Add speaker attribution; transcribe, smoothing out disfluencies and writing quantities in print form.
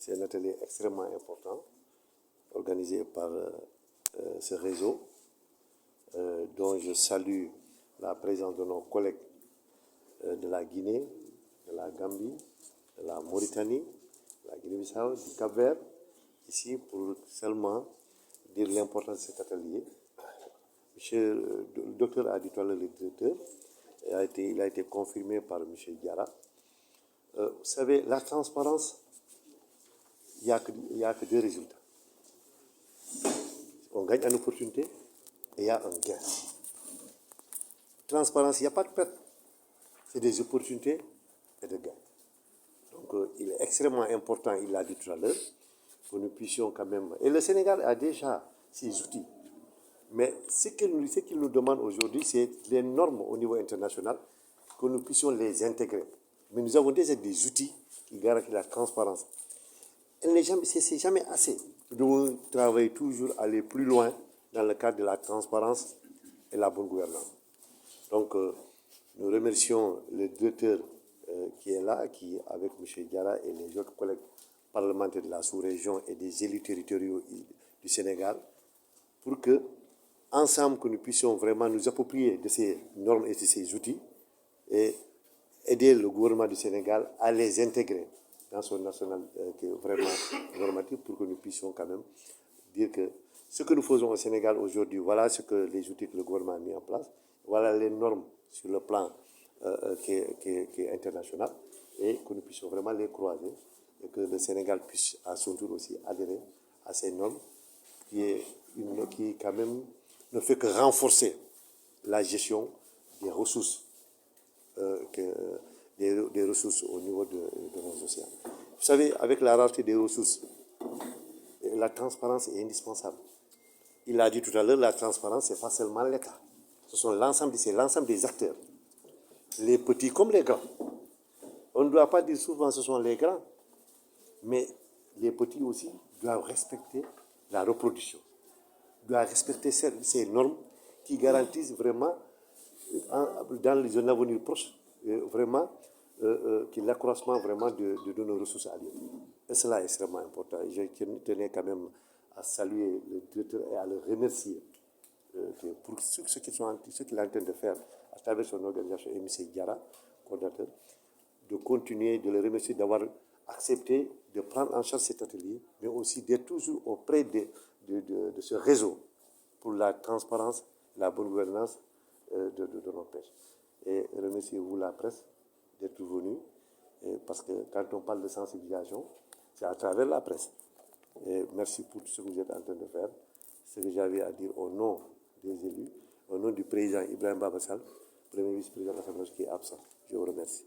Speaker 1: C'est un atelier extrêmement important organisé par ce réseau dont je salue la présence de nos collègues de la Guinée, de la Gambie, de la Mauritanie, de la Guinée-Bissau, du Cap-Vert, ici pour seulement dire l'importance de cet atelier. Le docteur a dit tout à l'heure, le directeur, il a été confirmé par M. Diarra. Vous savez, la transparence, il n'y a que deux résultats. On gagne en opportunité et il y a un gain. Transparence, il n'y a pas de perte. C'est des opportunités et des gains. Donc, il est extrêmement important, il l'a dit tout à l'heure, que nous puissions quand même... Et le Sénégal a déjà ses outils. Mais ce qu'il nous demande aujourd'hui, c'est les normes au niveau international, que nous puissions les intégrer. Mais nous avons déjà des outils qui garantissent la transparence. C'est jamais assez. Nous devons travailler toujours, aller plus loin dans le cadre de la transparence et la bonne gouvernance. Donc, nous remercions le directeur qui est là, qui, avec M. Diarra et les autres collègues parlementaires de la sous-région et des élus territoriaux du Sénégal, pour que, ensemble, que nous puissions vraiment nous approprier de ces normes et de ces outils et aider le gouvernement du Sénégal à les intégrer dans son national qui est vraiment normatif pour que nous puissions quand même dire que ce que nous faisons au Sénégal aujourd'hui, voilà ce que les outils que le gouvernement a mis en place, voilà les normes sur le plan qui est international et que nous puissions vraiment les croiser et que le Sénégal puisse à son tour aussi adhérer à ces normes qui quand même ne fait que renforcer la gestion des ressources des ressources au niveau de nos océans. Vous savez, avec la rareté des ressources, la transparence est indispensable. Il a dit tout à l'heure, la transparence, ce n'est pas seulement l'État. C'est l'ensemble des acteurs, les petits comme les grands. On ne doit pas dire souvent ce sont les grands, mais les petits aussi doivent respecter la reproduction, doivent respecter ces normes qui garantissent vraiment, dans les avenir proches, vraiment l'accroissement vraiment de nos ressources halieutiques. Et cela est extrêmement important. Je tenais quand même à saluer le directeur et à le remercier pour ce qu'il est en train de faire à travers son organisation, M. Diarra, coordinateur, de continuer, de le remercier d'avoir accepté de prendre en charge cet atelier, mais aussi d'être toujours auprès de ce réseau pour la transparence, la bonne gouvernance de nos pêches. Et remerciez-vous la presse d'être venue, parce que quand on parle de sensibilisation, c'est à travers la presse. Et merci pour tout ce que vous êtes en train de faire. Ce que j'avais à dire au nom des élus, au nom du président Ibrahim Babassal, premier vice-président de l'Assemblée qui est absent. Je vous remercie.